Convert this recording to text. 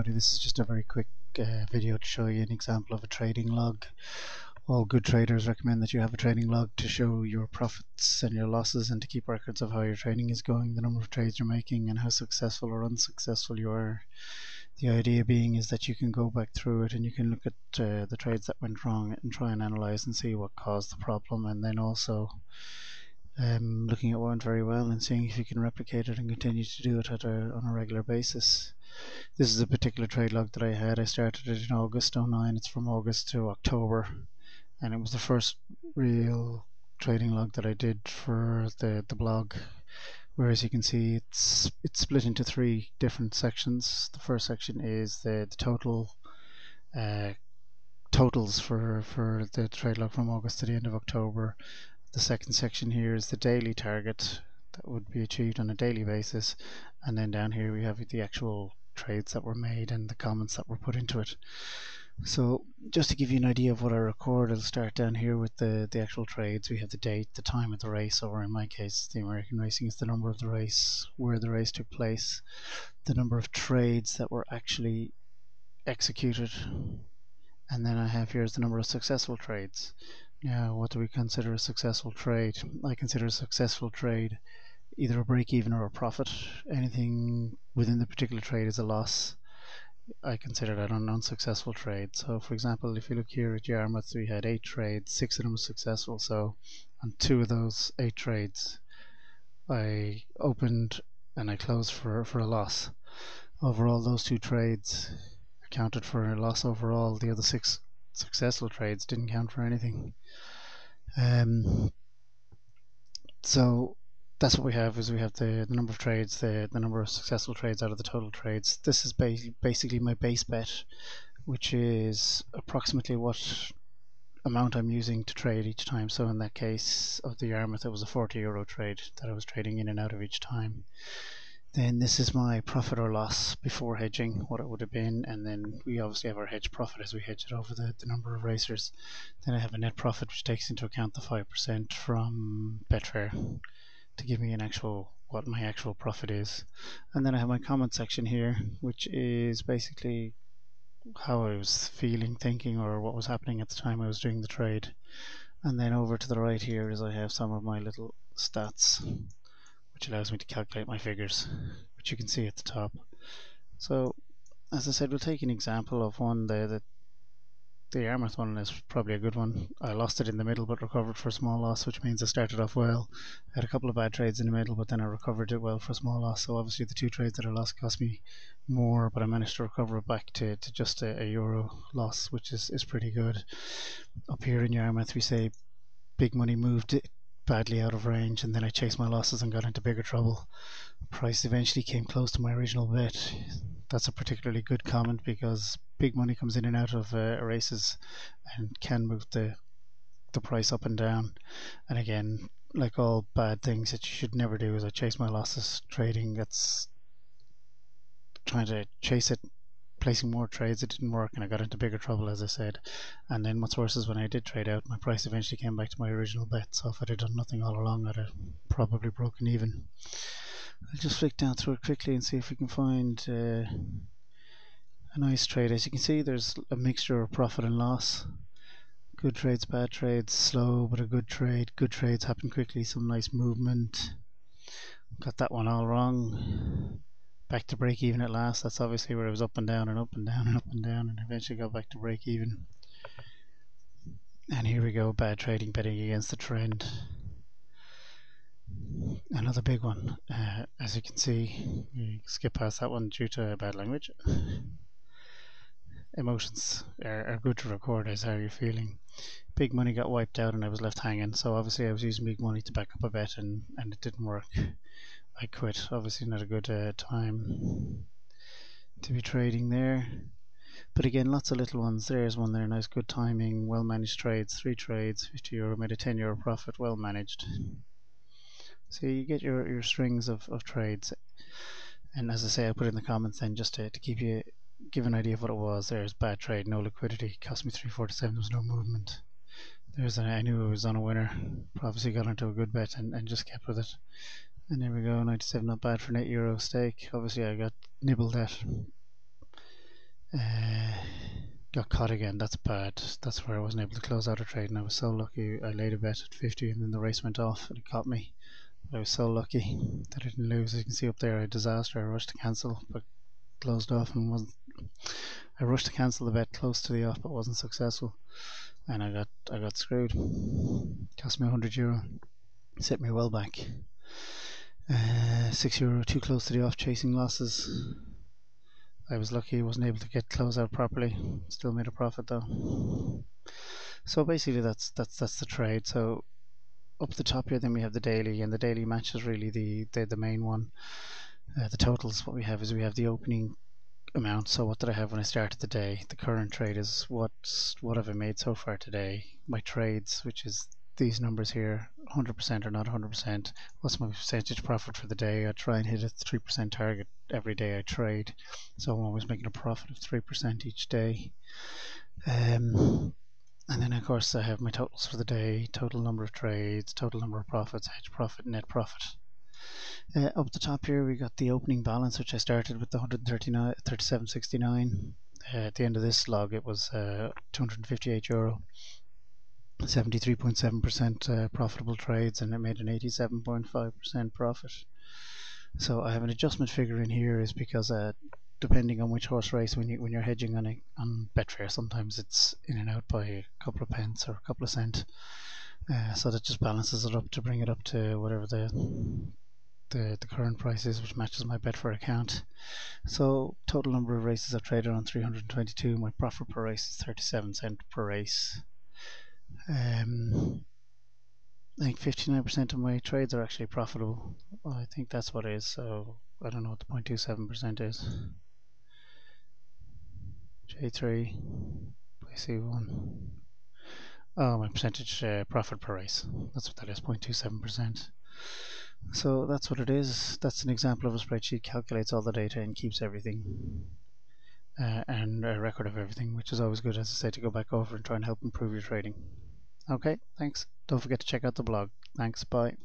This is just a very quick video to show you an example of a trading log. All good traders recommend that you have a trading log to show your profits and your losses and to keep records of how your trading is going, the number of trades you're making, and how successful or unsuccessful you are. The idea being is that you can go back through it and you can look at the trades that went wrong and try and analyze and see what caused the problem, and then also looking at what went very well and seeing if you can replicate it and continue to do it on a regular basis. This is a particular trade log that I had. I started it in August '09. It's from August to October, and it was the first real trading log that I did for the blog. Where, as you can see, it's split into three different sections. The first section is the total totals for the trade log from August to the end of October. The second section here is the daily target that would be achieved on a daily basis, and then down here we have the actual trades that were made and the comments that were put into it. So just to give you an idea of what I record, I'll start down here with the actual trades. We have the date, the time of the race, or in my case the American racing is the number of the race, where the race took place, the number of trades that were actually executed, and then I have here is the number of successful trades. Now, what do we consider a successful trade? I consider a successful trade either a break even or a profit. Anything within the particular trade is a loss. I consider that an unsuccessful trade. So, for example, if you look here at Yarmouth, we had 8 trades, 6 of them were successful. So, on 2 of those 8 trades, I opened and I closed for a loss. Overall, those 2 trades accounted for a loss overall. The other 6 successful trades didn't count for anything. So that's what we have, is we have the number of trades, the number of successful trades out of the total trades. This is basically my base bet, which is approximately what amount I'm using to trade each time. So in that case of the Yarmouth, it was a €40 trade that I was trading in and out of each time. Then this is my profit or loss before hedging, what it would have been, and then we obviously have our hedge profit as we hedge it over the number of racers. Then I have a net profit which takes into account the 5% from Betfair to give me what my actual profit is. And then I have my comment section here, which is basically how I was feeling, thinking, or what was happening at the time I was doing the trade. And then over to the right here is I have some of my little stats, which allows me to calculate my figures, which you can see at the top. So, as I said, we'll take an example of one there. The Yarmouth one is probably a good one. I lost it in the middle but recovered for a small loss, which means I started off well. I had a couple of bad trades in the middle, but then I recovered it well for a small loss. So obviously the 2 trades that I lost cost me more, but I managed to recover it back to just a euro loss, which is pretty good. Up here in Yarmouth, we say big money moved it badly out of range, and then I chased my losses and got into bigger trouble. Price eventually came close to my original bet. That's a particularly good comment because big money comes in and out of races and can move the price up and down. And again, like all bad things that you should never do, is I chase my losses trading. That's trying to chase it, placing more trades. It didn't work and I got into bigger trouble, as I said. And then what's worse is when I did trade out, my price eventually came back to my original bet. So if I'd have done nothing all along, I'd have probably broken even. I'll just flick down through it quickly and see if we can find a nice trade. As you can see, there's a mixture of profit and loss. Good trades, bad trades, slow but a good trade. Good trades happen quickly, some nice movement. Got that one all wrong. Back to break even at last. That's obviously where it was up and down and up and down and up and down, and eventually got back to break even. And here we go, bad trading, betting against the trend. Another big one. As you can see, we skip past that one due to bad language. Emotions are good to record as how you're feeling. Big money got wiped out and I was left hanging, so obviously I was using big money to back up a bet and it didn't work. I quit. Obviously not a good time to be trading there. But again, lots of little ones. There's one there, nice good timing, well managed trades, 3 trades, €50, made a €10 profit, well managed. So you get your strings of trades, and as I say, I put in the comments then just to give an idea of what it was. There's bad trade, no liquidity, cost me 347, there was no movement. I knew I was on a winner, obviously got into a good bet and just kept with it. And there we go, 97, not bad for an €8 stake. Obviously I got nibbled at got caught again. That's bad. That's where I wasn't able to close out a trade, and I was so lucky. I laid a bet at 50, and then the race went off, and it caught me. But I was so lucky that I didn't lose. As you can see up there, I had a disaster. I rushed to cancel, but closed off and wasn't. I rushed to cancel the bet close to the off, but wasn't successful, and I got screwed. Cost me €100. Set me well back. €6 too close to the off, chasing losses. I was lucky I wasn't able to get close out properly. Still made a profit though. So basically that's the trade. So up the top here then we have the daily, and the daily match is really the main one. The totals, what we have is we have the opening amount. So what did I have when I started the day? The current trade is what have I made so far today? My trades, which is these numbers here, 100% or not 100%. What's my percentage profit for the day? I try and hit a 3% target every day I trade, so I'm always making a profit of 3% each day. And then of course I have my totals for the day, total number of trades, total number of profits, hedge profit, net profit. Up the top here we got the opening balance, which I started with the 137.69. At the end of this log it was €258, 73.7% profitable trades, and it made an 87.5% profit. So I have an adjustment figure in here is because depending on which horse race, when you're hedging on Betfair, sometimes it's in and out by a couple of pence or a couple of cent. So that just balances it up to bring it up to whatever the current price is, which matches my Betfair account. So total number of races I've traded on 322. My profit per race is 37 cents per race. I think 59% of my trades are actually profitable. Well, I think that's what it is. So I don't know what the 0.27% is. J3 by C1. Oh, my percentage profit per race. That's what that is, 0.27%. So that's what it is. That's an example of a spreadsheet. Calculates all the data and keeps everything. And a record of everything, which is always good, as I say, to go back over and try and help improve your trading. Okay, thanks. Don't forget to check out the blog. Thanks, bye.